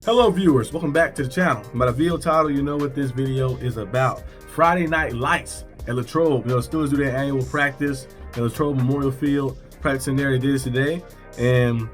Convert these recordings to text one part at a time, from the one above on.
Hello viewers, welcome back to the channel. By the video title, you know what this video is about. Friday Night Lights at Latrobe. The Steelers do their annual practice at Latrobe Memorial Field. Practicing there, they did it today. And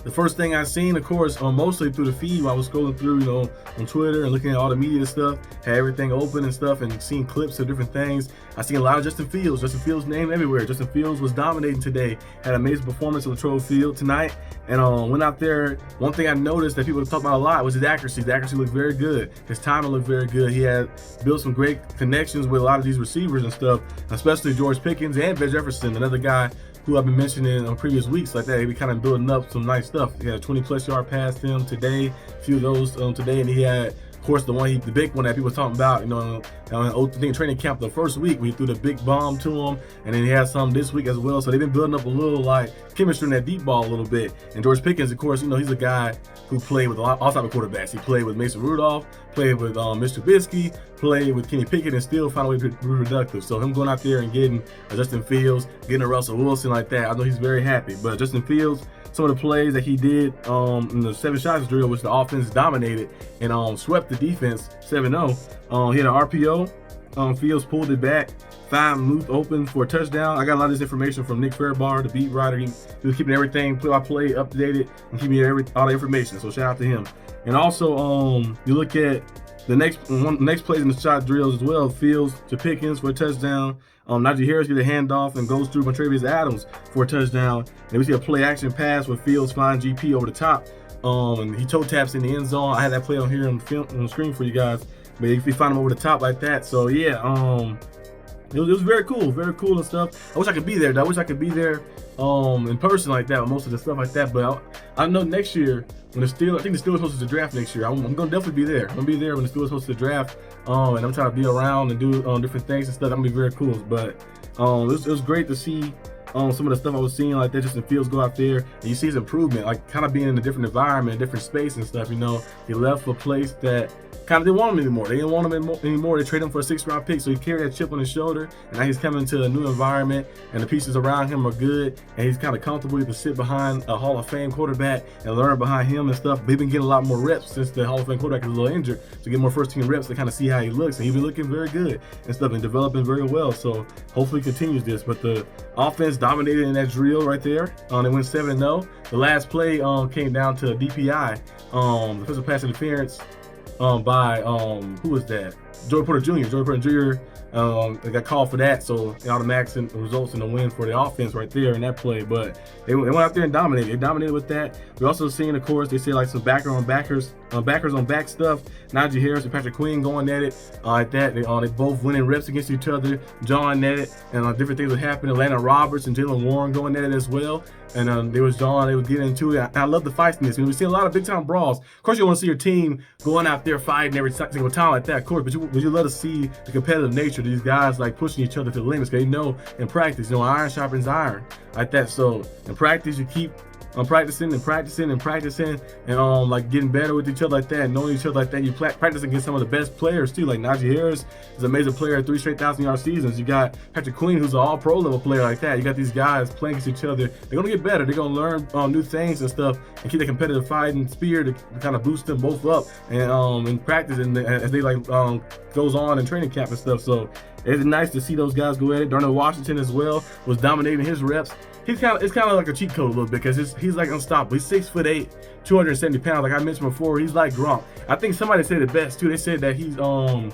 the first thing I seen, of course, mostly through the feed while I was scrolling through, on Twitter and looking at all the media stuff, had everything open and stuff and seeing clips of different things. I seen a lot of Justin Fields. Justin Fields named everywhere. Justin Fields was dominating today. Had an amazing performance at Latrobe Field tonight. And went out there. One thing I noticed that people talk about a lot was his accuracy. His accuracy looked very good. His timing looked very good. He had built some great connections with a lot of these receivers and stuff, especially George Pickens and Van Jefferson, another guy who I've been mentioning on previous weeks like that. He be kind of building up some nice stuff. He had a 20+ yard pass to him today, a few of those today, and he had, of course, the big one that people were talking about, in training camp the first week, we threw the big bomb to him, and then he had some this week as well. So they've been building up a little like chemistry in that deep ball a little bit. And George Pickens, of course, he's a guy who played with all type of quarterbacks. He played with Mason Rudolph, played with Mr. Trubisky, played with Kenny Pickett, and still found a way to be productive. So him going out there and getting Justin Fields, getting a Russell Wilson like that, I know he's very happy. But Justin Fields, some of the plays that he did in the 7 shots drill, which the offense dominated and swept the defense 7-0. He had an RPO. Fields pulled it back, moved open for a touchdown. I got a lot of this information from Nick Fairbar, the beat writer. He was keeping everything play-by-play updated and keeping all the information. So shout out to him. And also, you look at the next plays in the shot drills as well. Fields to Pickens for a touchdown. Najee Harris gets a handoff and goes through Montravius Adams for a touchdown. And we see a play action pass with Fields flying GP over the top. And he toe taps in the end zone. I had that play on here on the screen for you guys. But if you find him over the top like that, so yeah, it was very cool and stuff. I wish I could be there, though. I wish I could be there in person like that with most of the stuff like that. But I know next year when I think the Steelers host the draft next year. I'm gonna definitely be there. I'm gonna be there when the Steelers host the draft, and I'm trying to be around and do different things and stuff. That'll be very cool. But it was great to see some of the stuff I was seeing like that. Justin Fields go out there and you see his improvement, like kind of being in a different environment, a different space and stuff. He left a place that kind of didn't want him anymore. They didn't want him anymore. They traded him for a 6th-round pick, so he carried that chip on his shoulder, and now he's coming to a new environment, and the pieces around him are good, and he's kind of comfortable. He can sit behind a Hall of Fame quarterback and learn behind him and stuff. But he's been getting a lot more reps since the Hall of Fame quarterback is a little injured, to get more first-team reps to kind of see how he looks, and he's been looking very good and stuff and developing very well. So hopefully he continues this. But the offense dominated in that drill right there. They went 7-0. The last play came down to a DPI, defensive pass interference. By who was that? Joey Porter Jr. They got called for that, so it automatically results in a win for the offense right there in that play. But they went out there and dominated. They dominated with that. We also seen, of course, they say like some backers on back stuff. Najee Harris and Patrick Queen going at it like that. They both winning reps against each other. John at it, and different things would happen. Atlanta Roberts and Jalen Warren going at it as well. And there was John. They would get into it. I love the feistiness. We see a lot of big time brawls. Of course, you want to see your team going out there fighting every single time like that, of course. But you love to see the competitive nature of these guys like pushing each other to the limits. Because they know in practice, iron sharpens iron like that. So in practice, you keep practicing and like getting better with each other like that, and knowing each other like that. You practice against some of the best players too, like Najee Harris is an amazing player, 3 straight 1,000-yard seasons. You got Patrick Queen, who's an all-pro level player like that. You got these guys playing against each other. They're gonna get better. They're gonna learn new things and stuff, and keep the competitive fighting spirit to kind of boost them both up and in practice and as they goes on in training camp and stuff. So it's nice to see those guys go at it. Darnell Washington as well was dominating his reps. It's kind of like a cheat code a little bit, because he's like unstoppable. He's 6'8", 270 pounds. Like I mentioned before, he's like Gronk. I think somebody said it best too. They said that he's kind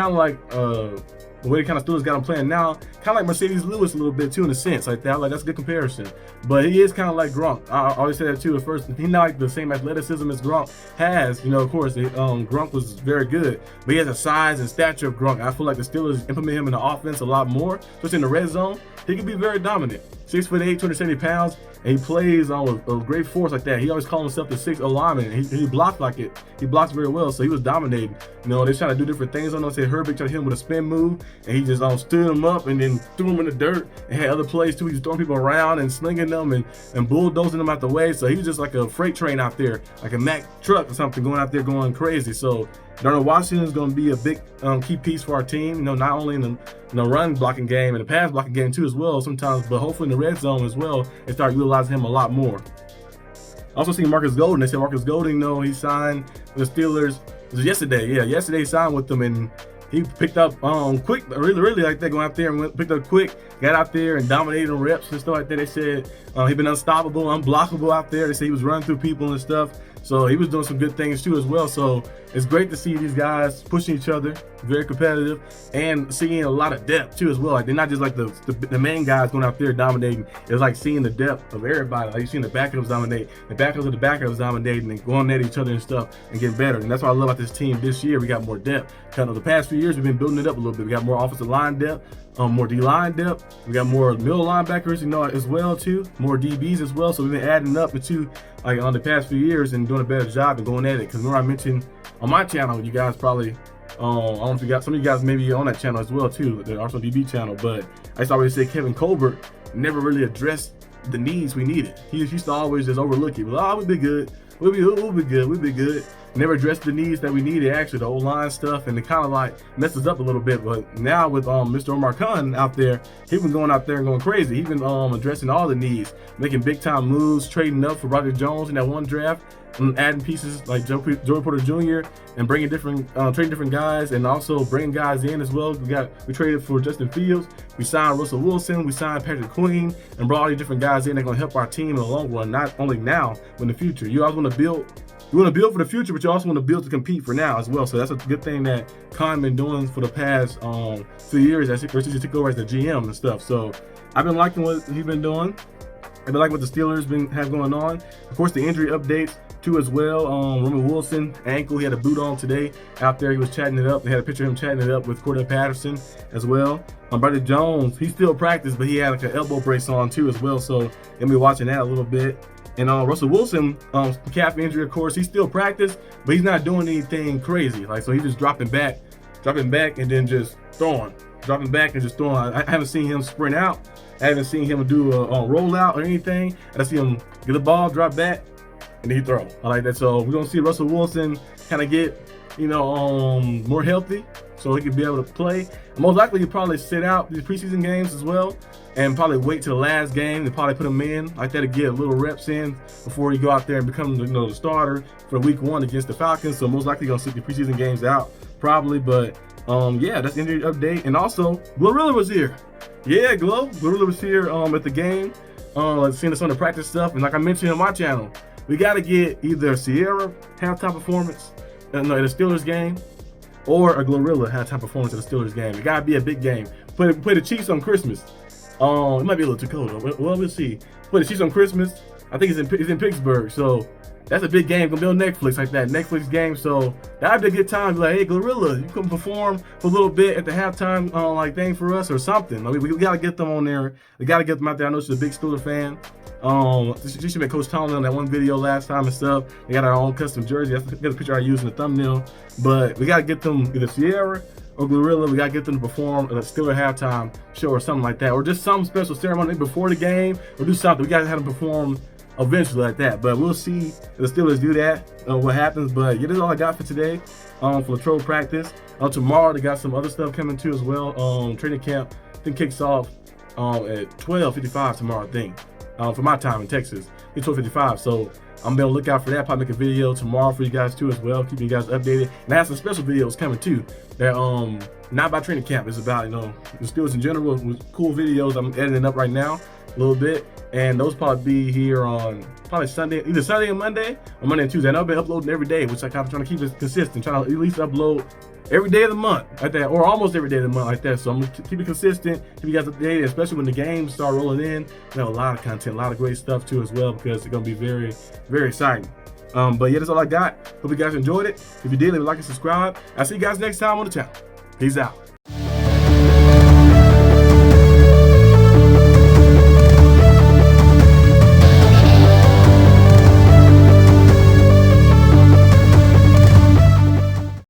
of like the way kind of Steelers got him playing now, kind of like Mercedes Lewis a little bit too in a sense like that. Like that's a good comparison. But he is kind of like Gronk. I always say that too at first. He's not like the same athleticism as Gronk has. Of course, Gronk was very good, but he has the size and stature of Gronk. I feel like the Steelers implement him in the offense a lot more, especially in the red zone. He can be very dominant. 6'8", 270 pounds, and he plays with great force like that. He always calls himself the 6th lineman. He blocks like it. He blocks very well, so he was dominating. They're trying to do different things on him. Say Herbig tried to hit him with a spin move, and he just stood him up and then threw him in the dirt. And had other plays too. He was throwing people around and slinging them and bulldozing them out the way. So he was just like a freight train out there, like a Mack truck or something, going out there going crazy. So Darnell Washington is going to be a big key piece for our team. Not only in the run blocking game and the pass blocking game too as well sometimes, but hopefully in the red zone as well, they start utilizing him a lot more. Also seen Marcus Golden. They said Marcus Golden, he signed with the Steelers. It was yesterday. Yeah, yesterday he signed with them, and he picked up quick, really like that, going out there and picked up quick, got out there and dominated reps and stuff like that. They said he'd been unstoppable, unblockable out there. They said he was running through people and stuff. So he was doing some good things too as well. So it's great to see these guys pushing each other, very competitive, and seeing a lot of depth too as well. Like they're not just like the main guys going out there dominating. It's like seeing the depth of everybody. Like you're seeing the backups dominate, the backups of the backups dominating and going at each other and stuff and getting better. And that's what I love about this team this year. We got more depth. Kind of the past few years we've been building it up a little bit. We got more offensive line depth, more D-line depth. We got more middle linebackers, as well too. More DBs as well. So we've been adding up into like on the past few years and doing a better job and going at it. Because remember I mentioned on my channel, you guys probably, I don't know if you got some of you guys maybe on that channel as well too, the Arsenal D.B channel. But I used to always say Kevin Colbert never really addressed the needs we needed. He used to always just overlook it. We'll be good. We'll be good. Never addressed the needs that we needed, actually, the O-line stuff, and it kind of like messes up a little bit. But now with Mr. Omar Khan out there, he's been going out there and going crazy. He's been addressing all the needs, making big time moves, trading up for Roger Jones in that one draft, and adding pieces like Joe Porter Jr. and bringing trading different guys, and also bringing guys in as well. We traded for Justin Fields, we signed Russell Wilson, we signed Patrick Queen, and brought all these different guys in that are going to help our team in the long run, not only now but in the future. You always want to build. You want to build for the future, but you also want to build to compete for now as well. So that's a good thing that Khan been doing for the past few years as he took over as the GM and stuff. So I've been liking what he's been doing. I've been liking what the Steelers have going on. Of course, the injury updates too as well. Roman Wilson, ankle, he had a boot on today out there. He was chatting it up. They had a picture of him chatting it up with Cordell Patterson as well. Brother Jones, he still practiced, but he had like an elbow brace on too as well. So you'll be watching that a little bit. And Russell Wilson, calf injury, of course, he still practiced, but he's not doing anything crazy. Like, so he's just dropping back, and then just throwing, dropping back and just throwing. I haven't seen him sprint out. I haven't seen him do a rollout or anything. I see him get the ball, drop back, and then he throw. I like that. So we're gonna see Russell Wilson kind of get, more healthy, so he can be able to play. And most likely he'll probably sit out these preseason games as well, and probably wait till the last game and probably put him in like that to get a little reps in before he go out there and become the starter for week 1 against the Falcons. So most likely gonna sit the preseason games out probably. But yeah, that's the injury update. And also Glorilla was here. Yeah, Glorilla was here at the game, seeing us on the practice stuff. And like I mentioned on my channel, we got to get either Sierra halftime performance at the Steelers game, or a Glorilla halftime performance at the Steelers game. It gotta be a big game. Play the Chiefs on Christmas. It might be a little too cold though. Well, we'll see. Play the Chiefs on Christmas. I think it's in Pittsburgh, so that's a big game. Gonna be on Netflix like that. Netflix game. So that'd be a good time. Be like, hey, Glorilla, you can perform for a little bit at the halftime like thing for us or something. Like, we gotta get them on there. We gotta get them out there. I know she's a big Steelers fan. She should make Coach Tomlin on that one video last time and stuff. We got our own custom jersey. That's the picture I used in the thumbnail. But we gotta get them either Sierra or Glorilla. We gotta get them to perform at a Steelers halftime show or something like that, or just some special ceremony before the game, or do something. We gotta have them perform eventually like that. But we'll see if the Steelers do that, what happens. But yeah, that's all I got for today for Latrobe practice. Tomorrow they got some other stuff coming too as well. Training camp I think kicks off at 12:55 tomorrow, I think. For my time in Texas, it's 12:55. So I'm gonna look out for that. Probably make a video tomorrow for you guys too as well. Keep you guys updated. And I have some special videos coming too. That not about training camp. It's about the Steelers in general with cool videos. I'm editing up right now a little bit, and those probably be here on probably Sunday, either Sunday and Monday, or Monday and Tuesday. And I've been uploading every day, which I'm trying to keep it consistent. Trying to at least upload every day of the month like that, or almost every day of the month like that. So I'm gonna keep it consistent, keep you guys updated, especially when the games start rolling in. We have a lot of content, a lot of great stuff too as well, because it's gonna be very, very exciting. But yeah, that's all I got. Hope you guys enjoyed it. If you did, leave a like and subscribe. I'll see you guys next time on the channel. Peace out.